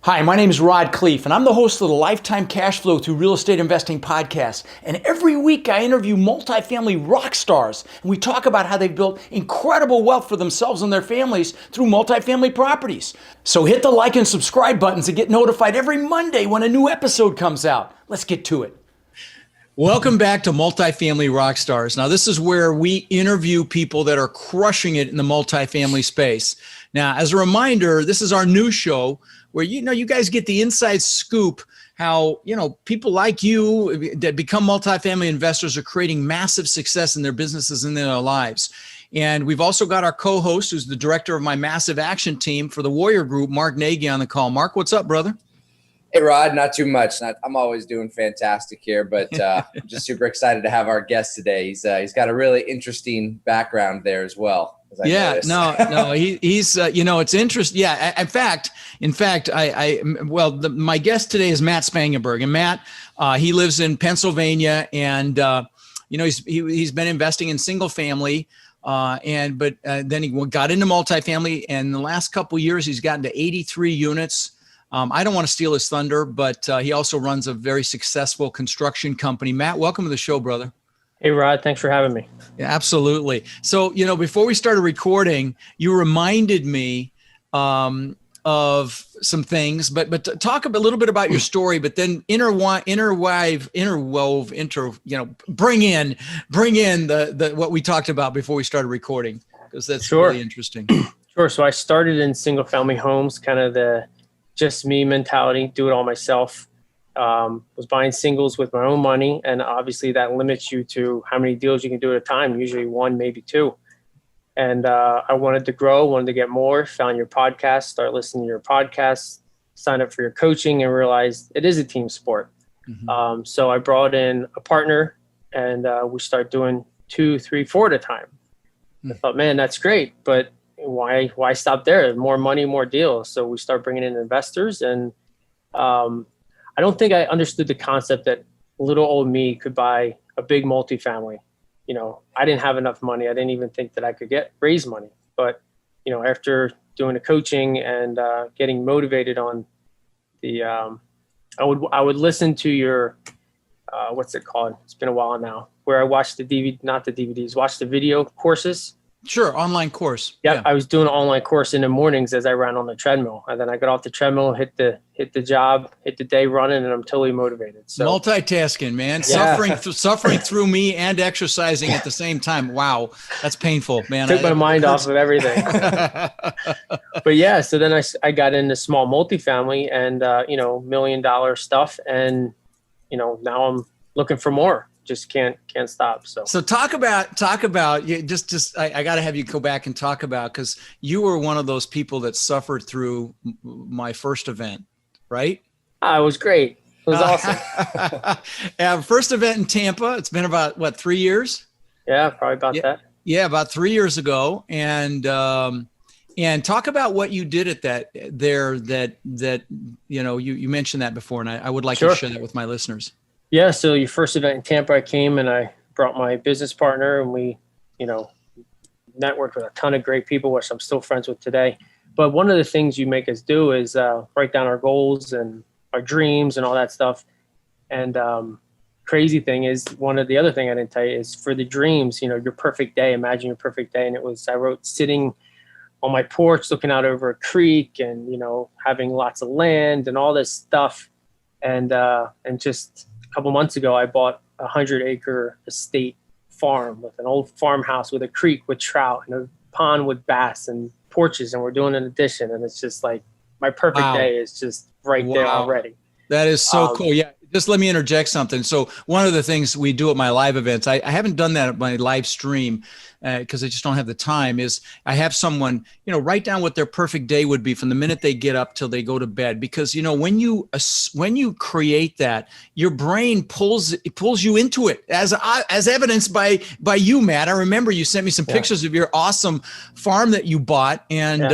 Hi, my name is Rod Khleif, and I'm the host of the Lifetime Cash Flow Through Real Estate Investing podcast. And every week I interview multifamily rock stars, and we talk about how they've built incredible wealth for themselves and their families through multifamily properties. So hit the like and subscribe buttons to get notified every Monday when a new episode comes out. Let's get to it. Welcome back to Multifamily Rockstars. Now, this is where we interview people that are crushing it in the multifamily space. Now, as a reminder, this is our new show where, you guys get the inside scoop how, people like you that become multifamily investors are creating massive success in their businesses and in their lives. And we've also got our co-host, who's the director of my massive action team for the Warrior Group, Mark Nagy, on the call. Mark, what's up, brother? Hey, Rod, not too much. I'm always doing fantastic here, but I'm just super excited to have our guest today. He's got a really interesting background there as well. He's it's interesting. Yeah, in fact, my guest today is Matt Spangenberg, and Matt, he lives in Pennsylvania, and he's been investing in single family, but then he got into multifamily, and in the last couple of years, he's gotten to 83 units. I don't want to steal his thunder, but he also runs a very successful construction company. Matt, welcome to the show, brother. Hey, Rod, thanks for having me. Yeah, absolutely. So, before we started recording, you reminded me of some things, but talk a little bit about your story, but then bring in the what we talked about before we started recording, because that's really interesting. Sure. So I started in single family homes, kind of the just me mentality, do it all myself. Was buying singles with my own money. And obviously that limits you to how many deals you can do at a time, usually one, maybe two. And I wanted to grow, wanted to get more, found your podcast, start listening to your podcast, signed up for your coaching, and realized it is a team sport. Mm-hmm. So I brought in a partner, and we started doing 2, 3, 4 at a time. Mm-hmm. I thought, man, that's great, but why stop there? More money, more deals. So we start bringing in investors, and I don't think I understood the concept that little old me could buy a big multifamily. I didn't have enough money. I didn't even think that I could raise money. But, after doing the coaching and getting motivated on the, I would listen to your, what's it called? It's been a while now, where I watched watch the video courses. Sure. Online course. Yep, yeah. I was doing an online course in the mornings as I ran on the treadmill. And then I got off the treadmill, hit the job, hit the day running, and I'm totally motivated. So multitasking, man. Yeah. Suffering through me and exercising at the same time. Wow. That's painful, man. Took my mind off of everything. But yeah, so then I got into small multifamily and $1 million stuff. And now I'm looking for more. Just can't stop. So talk about just I got to have you go back and talk about, because you were one of those people that suffered through my first event, right? It was great. It was awesome. First event in Tampa. It's been about 3 years? Yeah, probably about that. Yeah, about 3 years ago. And talk about what you did at that you mentioned that before, and I would like to share that with my listeners. Yeah. So your first event in Tampa, I came and I brought my business partner, and we, networked with a ton of great people, which I'm still friends with today. But one of the things you make us do is write down our goals and our dreams and all that stuff. And crazy thing is, one of the other thing I didn't tell you is, for the dreams, your perfect day, imagine your perfect day. And I wrote sitting on my porch, looking out over a creek and, having lots of land and all this stuff. And just a couple months ago, I bought a 100-acre estate farm with an old farmhouse with a creek with trout and a pond with bass and porches, and we're doing an addition. And it's just like my perfect day is just right there already. That is so cool. Yeah. Just let me interject something. So one of the things we do at my live events, I haven't done that at my live stream because I just don't have the time, is I have someone, write down what their perfect day would be from the minute they get up till they go to bed. Because, when you create that, your brain pulls you into it, as evidenced by you, Matt. I remember you sent me some pictures of your awesome farm that you bought. And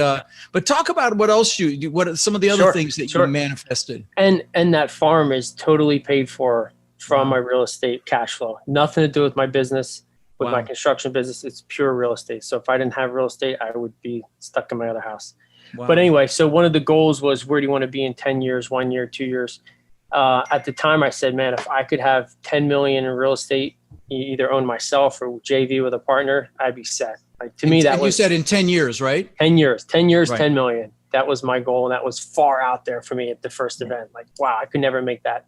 but talk about what else what are some of the other things that you manifested. And that farm is totally paid for from my real estate cash flow. Nothing to do with my business, my construction business. It's pure real estate. So if I didn't have real estate, I would be stuck in my other house. Wow. But anyway, so one of the goals was, where do you want to be in 10 years, 1 year, 2 years? At the time I said, man, if I could have 10 million in real estate, either own myself or JV with a partner, I'd be set. Like, to me, that was, you said in 10 years, right? 10 years, Right. 10 million. That was my goal. And that was far out there for me at the first event. Like, wow, I could never make that.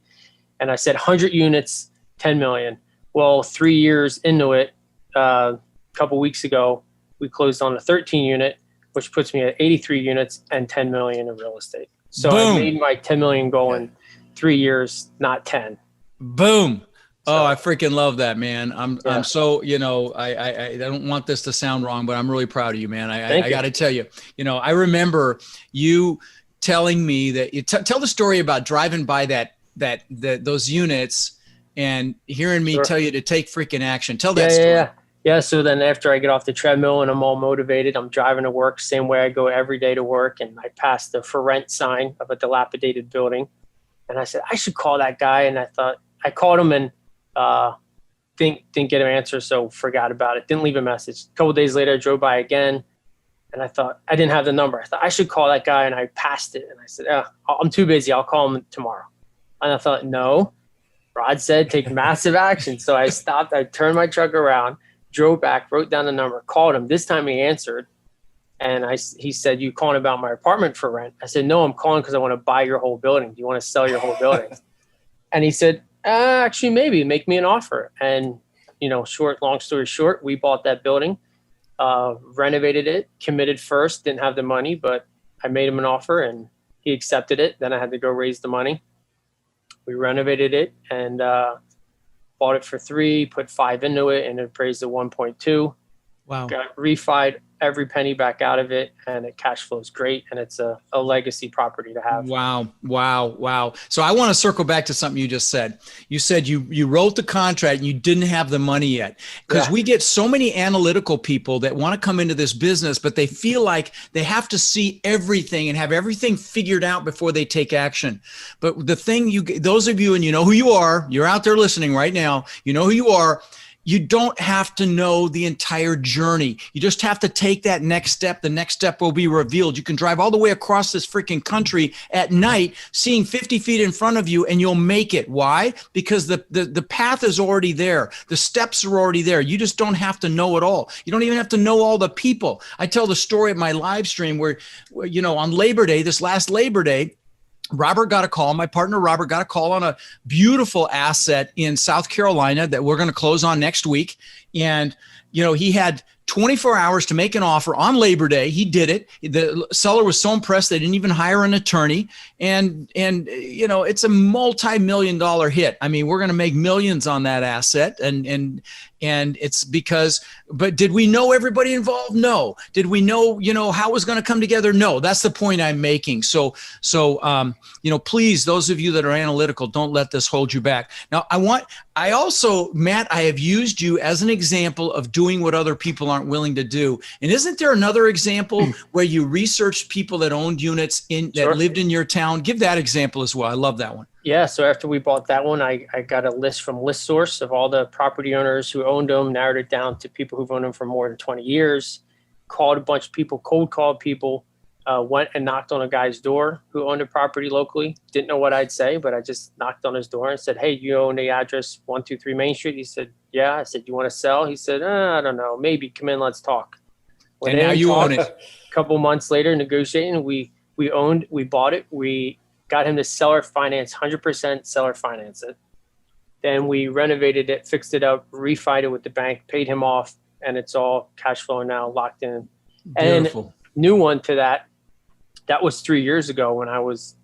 And I said 100 units, 10 million. Well, 3 years into it, a couple weeks ago, we closed on a 13 unit, which puts me at 83 units and 10 million in real estate. So Boom. I made my 10 million goal in 3 years, not 10. Boom. So, Oh, I freaking love that, man. I'm so, I don't want this to sound wrong, but I'm really proud of you, man. I got to tell you, I remember you telling me that you tell the story about driving by those units and hearing me tell you to take freaking action. Tell that story. Yeah. So then after I get off the treadmill and I'm all motivated, I'm driving to work, same way I go every day to work. And I passed the for rent sign of a dilapidated building. And I said, I should call that guy. And I called him and didn't get an answer. So forgot about it. Didn't leave a message. A couple of days later, I drove by again. And I thought, I didn't have the number. I thought I should call that guy. And I passed it. And I said, I'm too busy. I'll call him tomorrow. And I thought, no, Rod said, take massive action. So I stopped. I turned my truck around, drove back, wrote down the number, called him. This time he answered. And he said, you calling about my apartment for rent? I said, no, I'm calling because I want to buy your whole building. Do you want to sell your whole building? And he said, actually, maybe make me an offer. And, long story short, we bought that building, renovated it, committed first, didn't have the money, but I made him an offer and he accepted it. Then I had to go raise the money. We renovated it and bought it for 3, put 5 into it, and it appraised at 1.2. Wow. Got refied every penny back out of it, and it cash flows great, and it's a legacy property to have. Wow. So I want to circle back to something you just said. You said you wrote the contract and you didn't have the money yet, because we get so many analytical people that want to come into this business, but they feel like they have to see everything and have everything figured out before they take action. But the thing those of you, and you know who you are, you're out there listening right now, you know who you are. You don't have to know the entire journey. You just have to take that next step. The next step will be revealed. You can drive all the way across this freaking country at night, seeing 50 feet in front of you, and you'll make it. Why? Because the path is already there. The steps are already there. You just don't have to know it all. You don't even have to know all the people. I tell the story of my live stream where on Labor Day, this last Labor Day, my partner Robert got a call on a beautiful asset in South Carolina that we're going to close on next week. And, he had 24 hours to make an offer on Labor Day. He did it. The seller was so impressed they didn't even hire an attorney. And it's a multi-million-dollar hit. I mean, we're going to make millions on that asset. And it's because, but did we know everybody involved? No. Did we know, how it was going to come together? No. That's the point I'm making. So, please, those of you that are analytical, don't let this hold you back. Now, Matt, I have used you as an example of doing what other people aren't willing to do. And isn't there another example where you researched people that owned units that lived in your town? Give that example as well. I love that one. Yeah. So after we bought that one, I got a list from ListSource of all the property owners who owned them, narrowed it down to people who've owned them for more than 20 years, called a bunch of people, cold called people, went and knocked on a guy's door who owned a property locally. Didn't know what I'd say, but I just knocked on his door and said, hey, you own the address 123 Main Street? He said, yeah. I said, you want to sell? He said, I don't know, maybe come in, let's talk. And now you own it. A couple months later, negotiating, we bought it. We got him to seller finance, 100% seller finance it. Then we renovated it, fixed it up, refied it with the bank, paid him off, and it's all cash flow now, locked in. Beautiful. And new one to that was 3 years ago when I was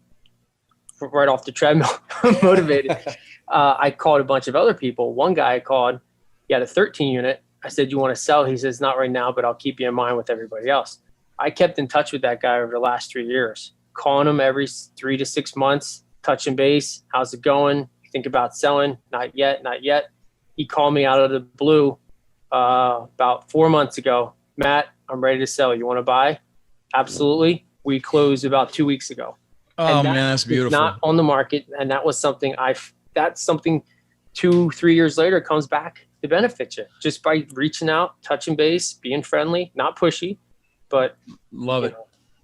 right off the treadmill, motivated. I called a bunch of other people. One guy I called, he had a 13 unit. I said, you want to sell? He says, not right now, but I'll keep you in mind with everybody else. I kept in touch with that guy over the last 3 years, calling him every 3 to 6 months, touching base. How's it going? You think about selling? Not yet. He called me out of the blue about 4 months ago. Matt, I'm ready to sell. You want to buy? Absolutely. We closed about 2 weeks ago. Oh, man, that's beautiful. Not on the market. And that was something that's something 2-3 years later comes back to benefit you just by reaching out, touching base, being friendly, not pushy, but love it.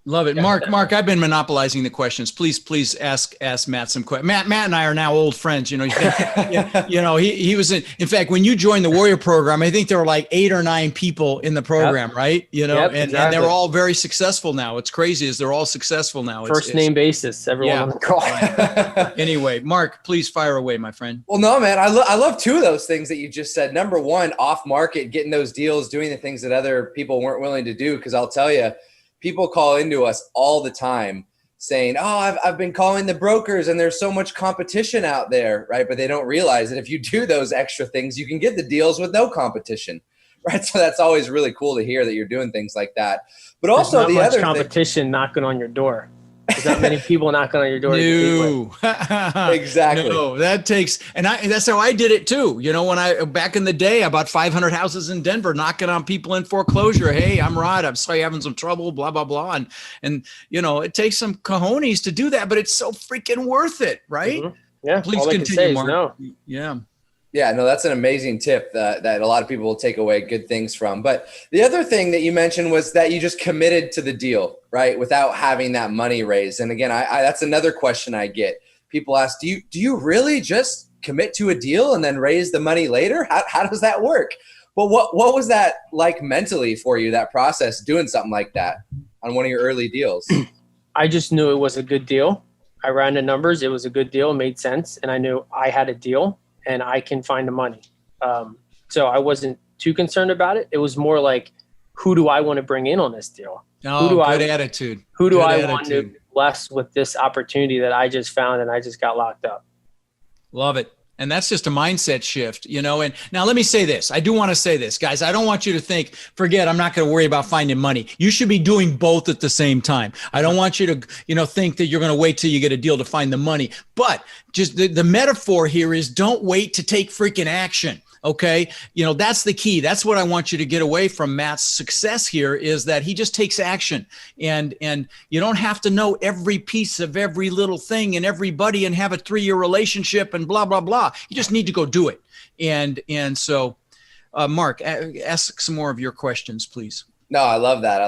Love it. Mark, I've been monopolizing the questions. Please ask Matt some questions. Matt and I are now old friends. He was in fact, when you joined the Warrior program, I think there were like 8 or 9 people in the program, right? And they're all very successful now. It's crazy as they're all successful now. First name basis, everyone on the call. Anyway, Mark, please fire away, my friend. Well, no, man, I love 2 of those things that you just said. Number one, off market, getting those deals, doing the things that other people weren't willing to do. Because I'll tell you, people call into us all the time saying, oh, I've been calling the brokers and there's so much competition out there, right? But they don't realize that if you do those extra things, you can get the deals with no competition, right? So that's always really cool to hear that you're doing things like that. But also the other competition knocking on your door. There's not many people knocking on your door. No. Exactly. No, that takes, that's how I did it too. When back in the day, I bought 500 houses in Denver, knocking on people in foreclosure. Hey, I'm Rod. I'm sorry, having some trouble, blah, blah, blah. And it takes some cojones to do that, but it's so freaking worth it. Right. Mm-hmm. Yeah. Please continue, Mark. No. Yeah. Yeah, no, that's an amazing tip that a lot of people will take away good things from. But the other thing that you mentioned was that you just committed to the deal, right, without having that money raised. And again, I that's another question I get. People ask, do you really just commit to a deal and then raise the money later? How does that work? But what was that like mentally for you, that process, doing something like that on one of your early deals? I just knew it was a good deal. I ran the numbers. It was a good deal. It made sense. And I knew I had a deal. And I can find the money. So I wasn't too concerned about it. It was more like, who do I want to bring in on this deal? Attitude. Who do I want to bless with this opportunity that I just found and I just got locked up? Love it. And that's just a mindset shift, and now let me say this. I do want to say this, guys. I don't want you to think, forget, I'm not going to worry about finding money. You should be doing both at the same time. I don't want you to, think that you're going to wait till you get a deal to find the money. But just the metaphor here is don't wait to take freaking action. Okay. That's the key. That's what I want you to get away from Matt's success here, is that he just takes action, and you don't have to know every piece of every little thing and everybody and have a 3-year relationship and blah, blah, blah. You just need to go do it. And so, Mark, ask some more of your questions, please. No, I love that.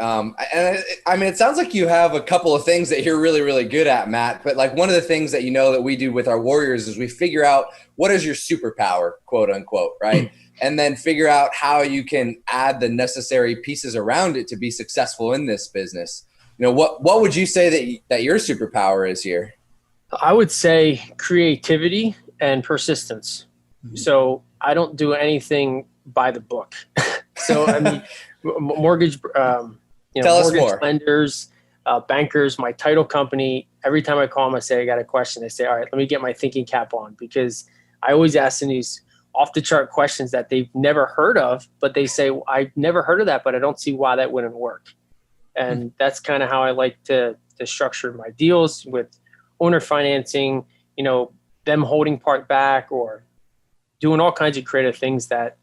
And I mean, it sounds like you have a couple of things that you're really, really good at, Matt. But like one of the things that that we do with our Warriors is we figure out what is your superpower, quote unquote, right? And then figure out how you can add the necessary pieces around it to be successful in this business. What would you say that your superpower is here? I would say creativity and persistence. Mm-hmm. So I don't do anything by the book. So I mean, mortgage, Tell us more. Lenders, bankers, my title company, every time I call them, I say, I got a question. They say, all right, let me get my thinking cap on, because I always ask them these off the chart questions that they've never heard of, but they say, well, I've never heard of that, but I don't see why that wouldn't work. And that's kind of how I like to structure my deals with owner financing, them holding part back or doing all kinds of creative things that,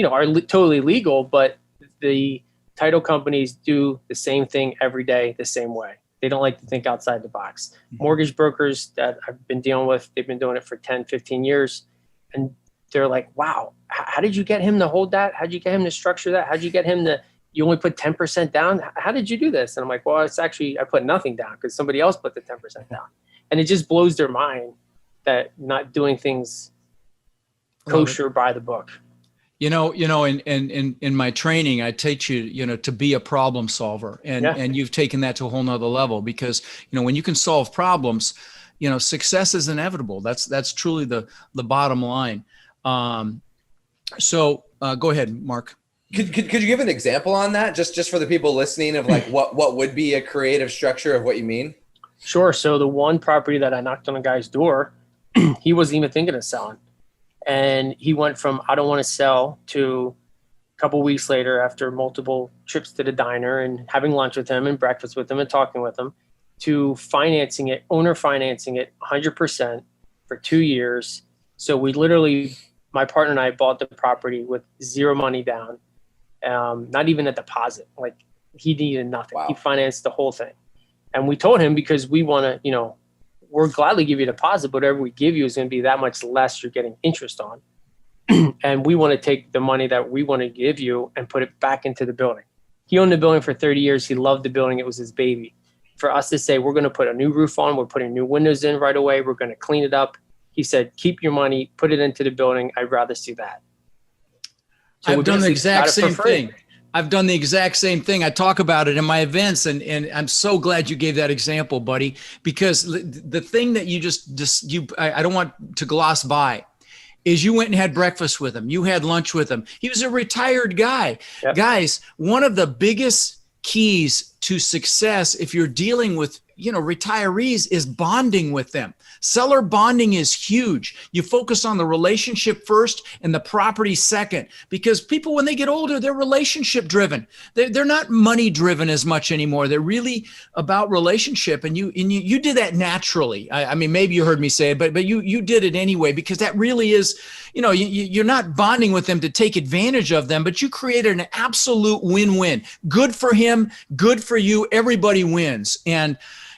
are totally legal, but the title companies do the same thing every day, the same way. They don't like to think outside the box. Mortgage brokers that I've been dealing with, they've been doing it for 10, 15 years. And they're like, wow, how did you get him to hold that? How'd you get him to structure that? How'd you get him you only put 10% down? How did you do this? And I'm like, well, it's actually, I put nothing down because somebody else put the 10% down. And it just blows their mind that not doing things kosher by the book. In my training, I teach you, to be a problem solver, and you've taken that to a whole nother level, because, when you can solve problems, success is inevitable. That's truly the bottom line. So go ahead, Mark. Could you give an example on that, just for the people listening, of like what would be a creative structure of what you mean? Sure. So the one property that I knocked on a guy's door, he wasn't even thinking of selling. And he went from, I don't want to sell, to a couple of weeks later, after multiple trips to the diner and having lunch with him and breakfast with him and talking with him, to financing it, owner financing it 100% for 2 years. So we literally, my partner and I bought the property with zero money down, not even a deposit. Like, he needed nothing. Wow. He financed the whole thing. And we told him, because we want to, we'll gladly give you a deposit, but whatever we give you is going to be that much less you're getting interest on. And we want to take the money that we want to give you and put it back into the building. He owned the building for 30 years. He loved the building. It was his baby. For us to say, we're going to put a new roof on, we're putting new windows in right away, we're going to clean it up. He said, keep your money, put it into the building. I'd rather see that. So I've done the exact same thing. I've done the exact same thing. I talk about it in my events, and I'm so glad you gave that example, buddy, because the thing that I don't want to gloss by is you went and had breakfast with him. You had lunch with him. He was a retired guy. Yep. Guys, one of the biggest keys to success if you're dealing with retirees is bonding with them. Seller bonding is huge. You focus on the relationship first and the property second, because people, when they get older, they're relationship driven. They're not money driven as much anymore. They're really about relationship. And you did that naturally. I mean, maybe you heard me say it, but you did it anyway, because that really is, you're not bonding with them to take advantage of them, but you created an absolute win-win. Good for him, good for you. Everybody wins. And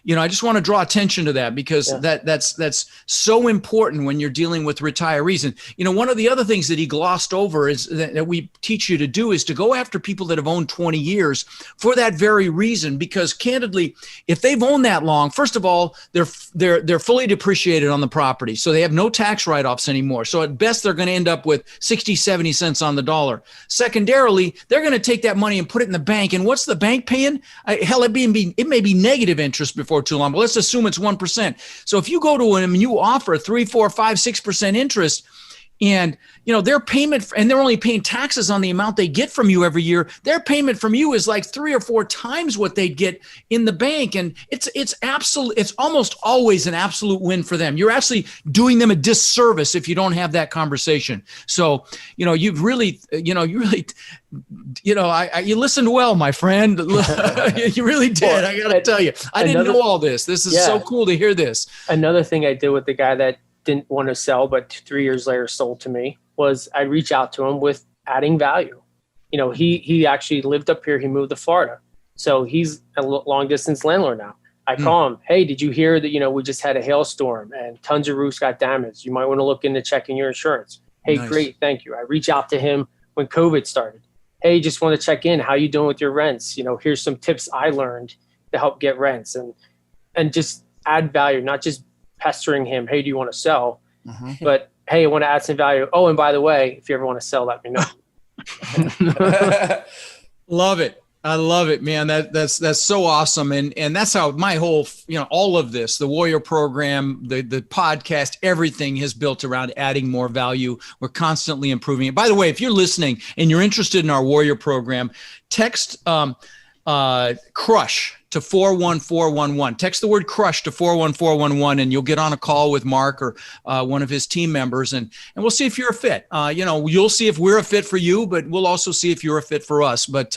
I just want to draw attention to that, because that's so important when you're dealing with retirees. And, one of the other things that he glossed over is that we teach you to do is to go after people that have owned 20 years for that very reason, because candidly, if they've owned that long, first of all, they're fully depreciated on the property. So they have no tax write-offs anymore. So at best, they're going to end up with 60, 70 cents on the dollar. Secondarily, they're going to take that money and put it in the bank. And what's the bank paying? Hell, it may be negative interest before too long, but let's assume it's 1%. So if you go to them and you offer 3, 4, 5, 6% interest, and their payment, and they're only paying taxes on the amount they get from you every year, their payment from you is like 3 or 4 times what they'd get in the bank. And it's almost always an absolute win for them. You're actually doing them a disservice if you don't have that conversation. So, you listened well, my friend. You really did. Well, I got to tell you, I didn't know all this. This is so cool to hear this. Another thing I did with the guy that didn't want to sell, but 3 years later sold to me, was I reach out to him with adding value. He actually lived up here. He moved to Florida. So he's a long distance landlord now. I call him, hey, did you hear that, we just had a hailstorm and tons of roofs got damaged. You might want to look into checking your insurance. Hey, nice. Great. Thank you. I reach out to him when COVID started. Hey, just want to check in. How you doing with your rents? Here's some tips I learned to help get rents, and just add value, not just pestering him, hey, do you want to sell? But hey, I want to add some value. Oh, and by the way, if you ever want to sell, let me know. Love it. I love it, man. That's so awesome. And that's how my whole, all of this, the Warrior program, the podcast, everything is built around adding more value. We're constantly improving it. By the way, if you're listening and you're interested in our Warrior program, text CRUSH to 41411. Text the word CRUSH to 41411, and you'll get on a call with Mark or one of his team members, and we'll see if you're a fit. You'll see if we're a fit for you, but we'll also see if you're a fit for us. But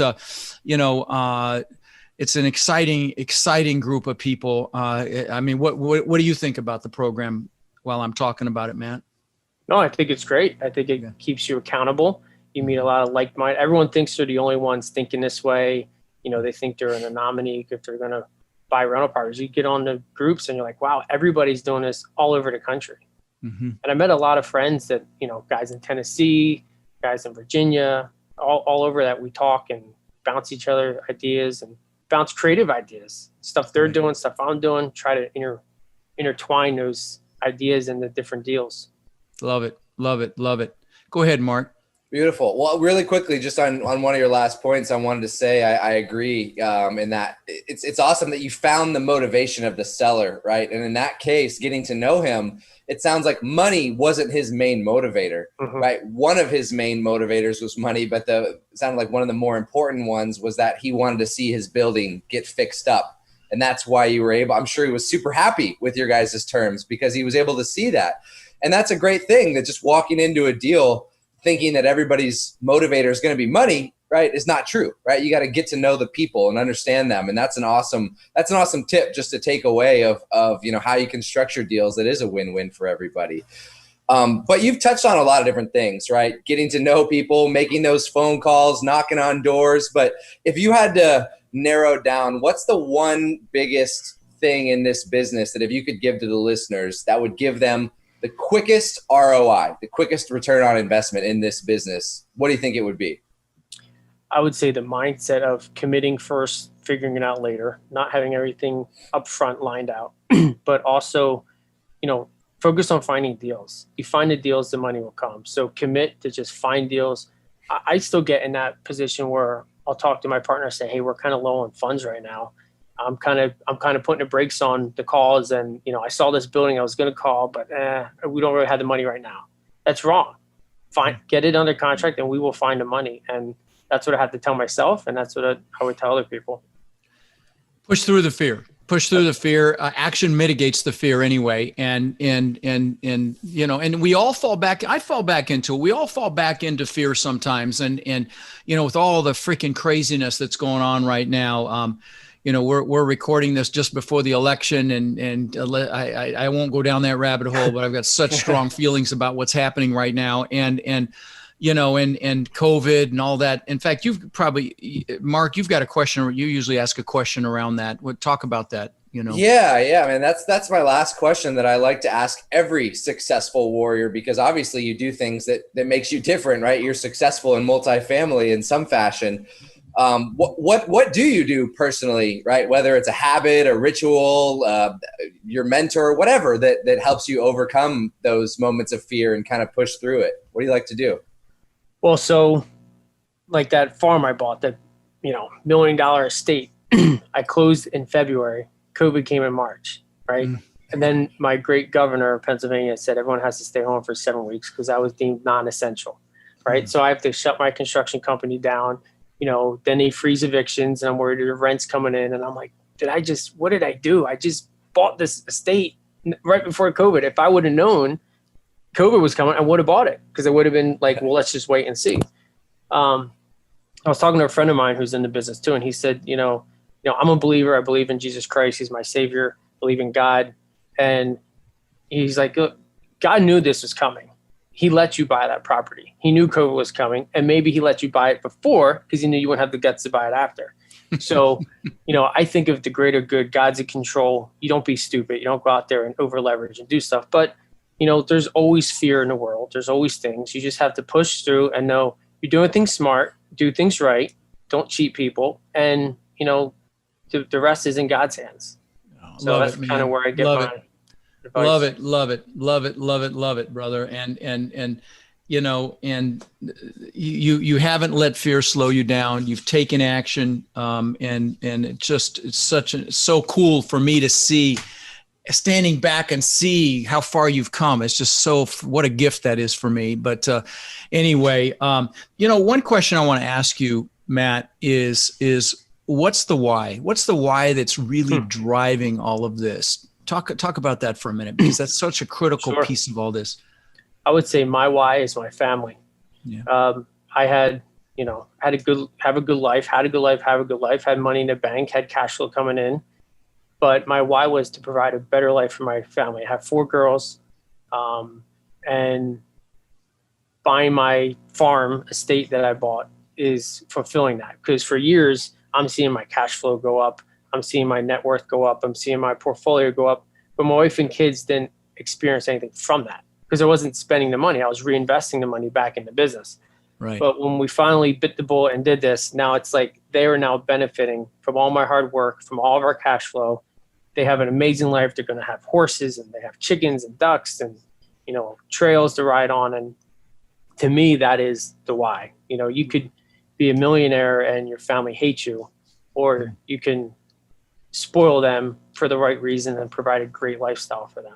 it's an exciting group of people. I mean, what do you think about the program while I'm talking about it, Matt? No, I think it's great. I think it keeps you accountable. You meet a lot of like-minded. Everyone thinks they're the only ones thinking this way. They think they're in a nominee if they're going to buy rental properties. You get on the groups and you're like, wow, everybody's doing this all over the country. And I met a lot of friends that, guys in Tennessee, guys in Virginia, all over, that we talk and bounce each other ideas and bounce creative ideas, stuff they're doing, stuff I'm doing, try to intertwine those ideas into different deals. Love it. Love it. Love it. Go ahead, Mark. Beautiful. Well, really quickly, just on one of your last points, I wanted to say I agree in that it's awesome that you found the motivation of the seller, right? And in that case, getting to know him, it sounds like money wasn't his main motivator, right? One of his main motivators was money, but it sounded like one of the more important ones was that he wanted to see his building get fixed up. And that's why you were able, I'm sure he was super happy with your guys' terms, because he was able to see that. And that's a great thing, that just walking into a deal thinking that everybody's motivator is going to be money, right, is not true, right? You got to get to know the people and understand them. And that's an awesome tip just to take away of how you can structure deals that is a win-win for everybody. But you've touched on a lot of different things, right? Getting to know people, making those phone calls, knocking on doors. But if you had to narrow down, what's the one biggest thing in this business that if you could give to the listeners that would give them the quickest ROI, the quickest return on investment in this business, what do you think it would be? I would say the mindset of committing first, figuring it out later, not having everything up front lined out, but also, focus on finding deals. You find the deals, the money will come. So commit to just find deals. I still get in that position where I'll talk to my partner and say, hey, we're kind of low on funds right now. I'm kind of putting the brakes on the calls, and I saw this building I was going to call, but we don't really have the money right now. That's wrong. Fine, get it under contract, and we will find the money. And that's what I have to tell myself, and that's what I would tell other people. Push through the fear. Push through the fear. Action mitigates the fear anyway. And we all fall back. I fall back into it. We all fall back into fear sometimes. And with all the freaking craziness that's going on right now, we're recording this just before the election, and I won't go down that rabbit hole, but I've got such strong feelings about what's happening right now, and COVID and all that. In fact, Mark, you've got a question. You usually ask a question around that. We'll talk about that. Yeah, man. That's my last question that I like to ask every successful warrior, because obviously you do things that makes you different, right? You're successful in multifamily in some fashion. What do you do personally, right? Whether it's a habit, a ritual, your mentor, whatever that helps you overcome those moments of fear and kind of push through it. What do you like to do? Well, so like that farm I bought, that $1 million estate, I closed in February. COVID came in March, right? And then my great governor of Pennsylvania said everyone has to stay home for 7 weeks because I was deemed non-essential, right? So I have to shut my construction company down. Then they freeze evictions, and I'm worried the rent's coming in. And I'm like, what did I do? I just bought this estate right before COVID. If I would have known COVID was coming, I would have bought it, because it would have been like, well, let's just wait and see. I was talking to a friend of mine who's in the business too, and he said, I'm a believer. I believe in Jesus Christ. He's my savior. I believe in God. And he's like, look, God knew this was coming. He let you buy that property. He knew COVID was coming, and maybe he let you buy it before because he knew you wouldn't have the guts to buy it after. So, I think of the greater good. God's in control. You don't be stupid. You don't go out there and over leverage and do stuff. But there's always fear in the world. There's always things. You just have to push through and know you're doing things smart, do things right, don't cheat people, and, the rest is in God's hands. So that's kind of where I get my advice. Love it, brother. And you haven't let fear slow you down. You've taken action. And it's so cool for me to see, standing back and see how far you've come. It's just what a gift that is for me. But anyway, one question I want to ask you, Matt, is what's the why? What's the why that's really driving all of this? Talk about that for a minute, because that's such a critical piece of all this. I would say my why is my family. Yeah. I had a good life, had money in the bank, had cash flow coming in. But my why was to provide a better life for my family. I have 4 girls, and buying my farm estate that I bought is fulfilling that. Because for years, I'm seeing my cash flow go up. I'm seeing my net worth go up. I'm seeing my portfolio go up. But my wife and kids didn't experience anything from that, because I wasn't spending the money. I was reinvesting the money back in the business. Right. But when we finally bit the bullet and did this, now it's like they are now benefiting from all my hard work, from all of our cash flow. They have an amazing life. They're going to have horses, and they have chickens and ducks, and trails to ride on. And to me, that is the why. You could be a millionaire and your family hates you, or you can spoil them for the right reason and provide a great lifestyle for them.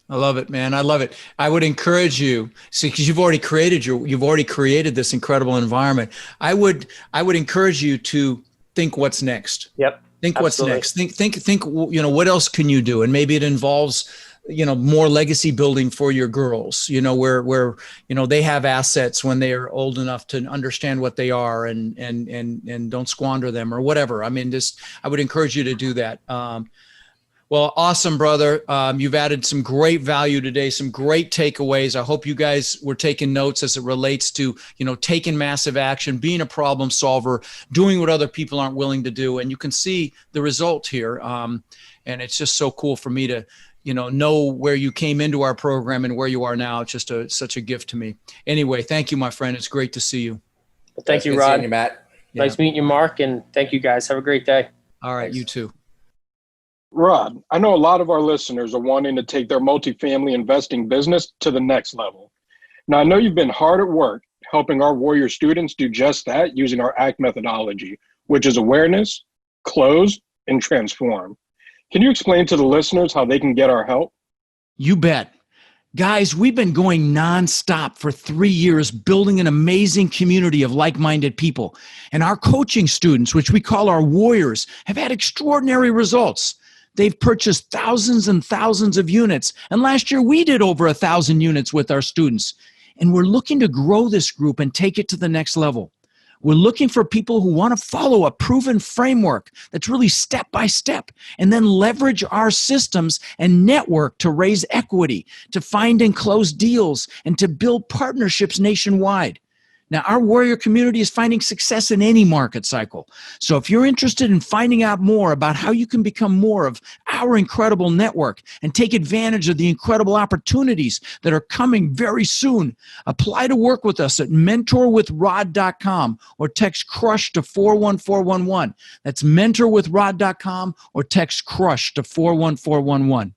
I love it, man. I love it. I would encourage you, because you've already created this incredible environment. I would encourage you to think what's next. Yep. Think what's next. Think, what else can you do? And maybe it involves, more legacy building for your girls, where they have assets when they are old enough to understand what they are, and don't squander them or whatever. I mean, I would encourage you to do that. Well, awesome, brother. You've added some great value today, some great takeaways. I hope you guys were taking notes as it relates to, taking massive action, being a problem solver, doing what other people aren't willing to do. And you can see the result here. And it's just so cool for me to, know where you came into our program and where you are now. It's just such a gift to me. Anyway, thank you, my friend. It's great to see you. Well, thank you, Rod. Seeing you, Matt. Yeah. Nice meeting you, Mark, and thank you guys. Have a great day. All right, Thanks. you too. Rod, I know a lot of our listeners are wanting to take their multifamily investing business to the next level. Now, I know you've been hard at work helping our Warrior students do just that using our ACT methodology, which is awareness, close, and transform. Can you explain to the listeners how they can get our help? You bet. Guys, we've been going nonstop for 3 years, building an amazing community of like-minded people. And our coaching students, which we call our warriors, have had extraordinary results. They've purchased thousands and thousands of units. And last year, we did over 1,000 units with our students. And we're looking to grow this group and take it to the next level. We're looking for people who want to follow a proven framework that's really step by step, and then leverage our systems and network to raise equity, to find and close deals, and to build partnerships nationwide. Now, our warrior community is finding success in any market cycle. So if you're interested in finding out more about how you can become more of our incredible network and take advantage of the incredible opportunities that are coming very soon, apply to work with us at mentorwithrod.com or text CRUSH to 41411. That's mentorwithrod.com or text CRUSH to 41411.